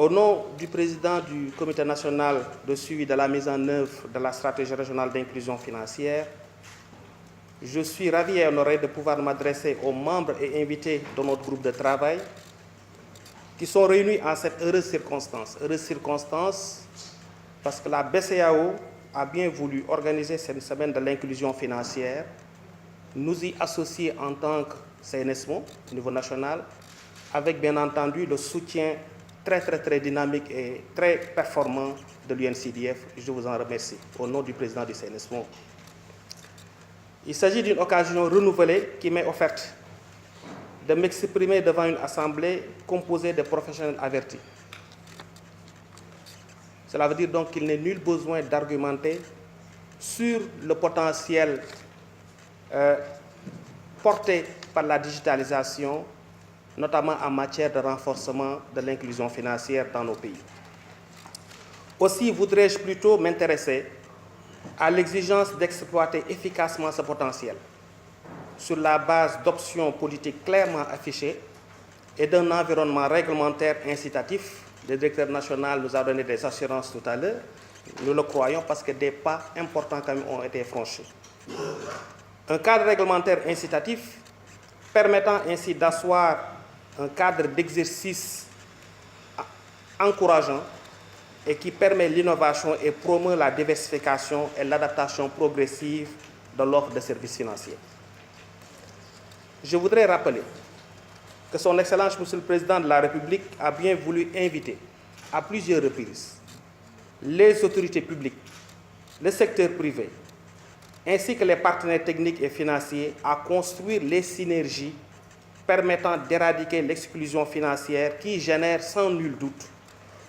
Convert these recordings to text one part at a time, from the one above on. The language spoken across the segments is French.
Au nom du président du Comité national de suivi de la mise en œuvre de la stratégie régionale d'inclusion financière, je suis ravi et honoré de pouvoir m'adresser aux membres et invités de notre groupe de travail qui sont réunis en cette heureuse circonstance. Heureuse circonstance parce que la BCEAO a bien voulu organiser cette semaine de l'inclusion financière, nous y associer en tant que CNSMO au niveau national, avec bien entendu le soutien très dynamique et très performant de l'UNCDF. Je vous en remercie au nom du président du CNSMO. Il s'agit d'une occasion renouvelée qui m'est offerte de m'exprimer devant une assemblée composée de professionnels avertis. Cela veut dire donc qu'il n'est nul besoin d'argumenter sur le potentiel porté par la digitalisation, notamment en matière de renforcement de l'inclusion financière dans nos pays. Aussi voudrais-je plutôt m'intéresser à l'exigence d'exploiter efficacement ce potentiel sur la base d'options politiques clairement affichées et d'un environnement réglementaire incitatif. Le directeur national nous a donné des assurances tout à l'heure. Nous le croyons parce que des pas importants quand même ont été franchis. Un cadre réglementaire incitatif permettant ainsi d'asseoir un cadre d'exercice encourageant et qui permet l'innovation et promeut la diversification et l'adaptation progressive de l'offre de services financiers. Je voudrais rappeler que son Excellence, Monsieur le Président de la République, a bien voulu inviter à plusieurs reprises les autorités publiques, le secteur privé, ainsi que les partenaires techniques et financiers à construire les synergies permettant d'éradiquer l'exclusion financière qui génère sans nul doute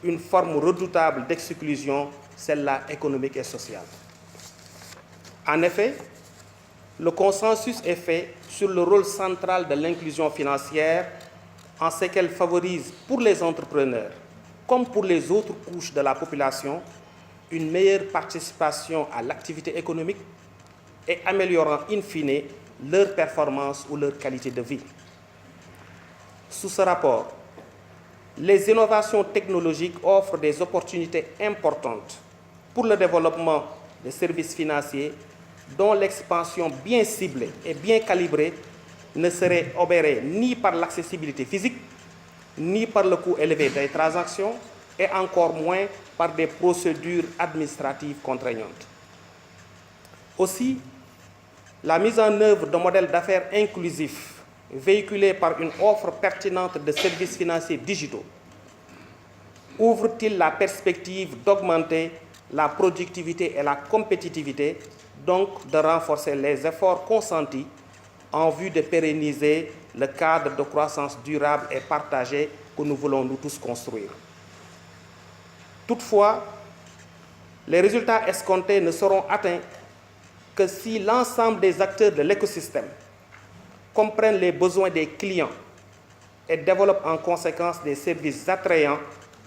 une forme redoutable d'exclusion, celle-là économique et sociale. En effet, le consensus est fait sur le rôle central de l'inclusion financière en ce qu'elle favorise pour les entrepreneurs comme pour les autres couches de la population une meilleure participation à l'activité économique et améliorant in fine leur performance ou leur qualité de vie. Sous ce rapport, les innovations technologiques offrent des opportunités importantes pour le développement des services financiers dont l'expansion bien ciblée et bien calibrée ne serait obérée ni par l'accessibilité physique, ni par le coût élevé des transactions, et encore moins par des procédures administratives contraignantes. Aussi, la mise en œuvre de modèles d'affaires inclusifs, véhiculés par une offre pertinente de services financiers digitaux, ouvre-t-il la perspective d'augmenter la productivité et la compétitivité, donc de renforcer les efforts consentis en vue de pérenniser le cadre de croissance durable et partagé que nous voulons nous tous construire. Toutefois, les résultats escomptés ne seront atteints que si l'ensemble des acteurs de l'écosystème comprennent les besoins des clients et développent en conséquence des services attrayants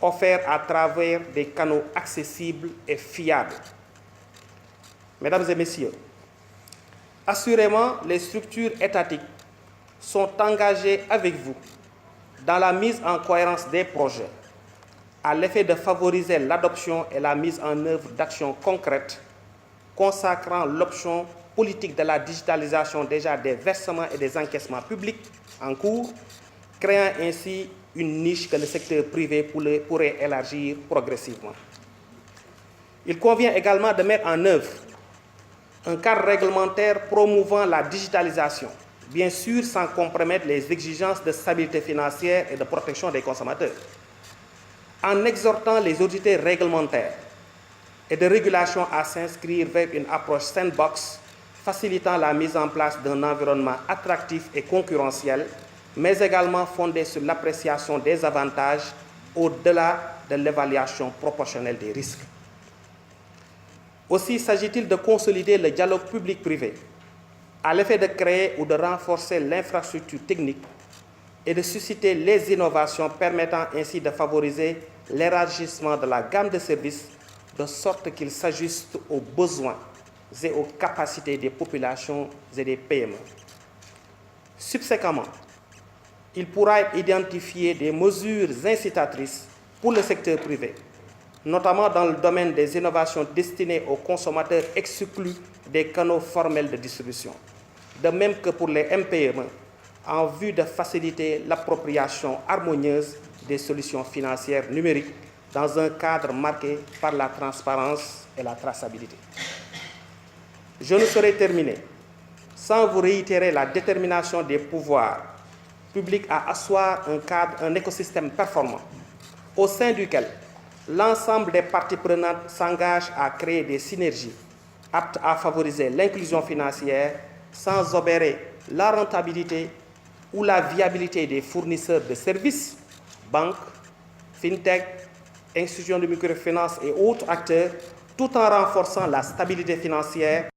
offerts à travers des canaux accessibles et fiables. Mesdames et messieurs, assurément, les structures étatiques sont engagées avec vous dans la mise en cohérence des projets à l'effet de favoriser l'adoption et la mise en œuvre d'actions concrètes consacrant l'option politique de la digitalisation déjà des versements et des encaissements publics en cours, créant ainsi une niche que le secteur privé pourrait élargir progressivement. Il convient également de mettre en œuvre un cadre réglementaire promouvant la digitalisation, bien sûr sans compromettre les exigences de stabilité financière et de protection des consommateurs, en exhortant les autorités réglementaires et de régulation à s'inscrire vers une approche sandbox, facilitant la mise en place d'un environnement attractif et concurrentiel, mais également fondé sur l'appréciation des avantages au-delà de l'évaluation proportionnelle des risques. Aussi s'agit-il de consolider le dialogue public-privé à l'effet de créer ou de renforcer l'infrastructure technique et de susciter les innovations permettant ainsi de favoriser l'élargissement de la gamme de services de sorte qu'ils s'ajustent aux besoins et aux capacités des populations et des PME. Subséquemment, il pourra être identifié des mesures incitatrices pour le secteur privé, notamment dans le domaine des innovations destinées aux consommateurs exclus des canaux formels de distribution, de même que pour les MPME, en vue de faciliter l'appropriation harmonieuse des solutions financières numériques dans un cadre marqué par la transparence et la traçabilité. Je ne saurais terminer sans vous réitérer la détermination des pouvoirs publics à asseoir un écosystème performant au sein duquel l'ensemble des parties prenantes s'engagent à créer des synergies aptes à favoriser l'inclusion financière sans obérer la rentabilité ou la viabilité des fournisseurs de services, banques, fintech, institutions de microfinance et autres acteurs, tout en renforçant la stabilité financière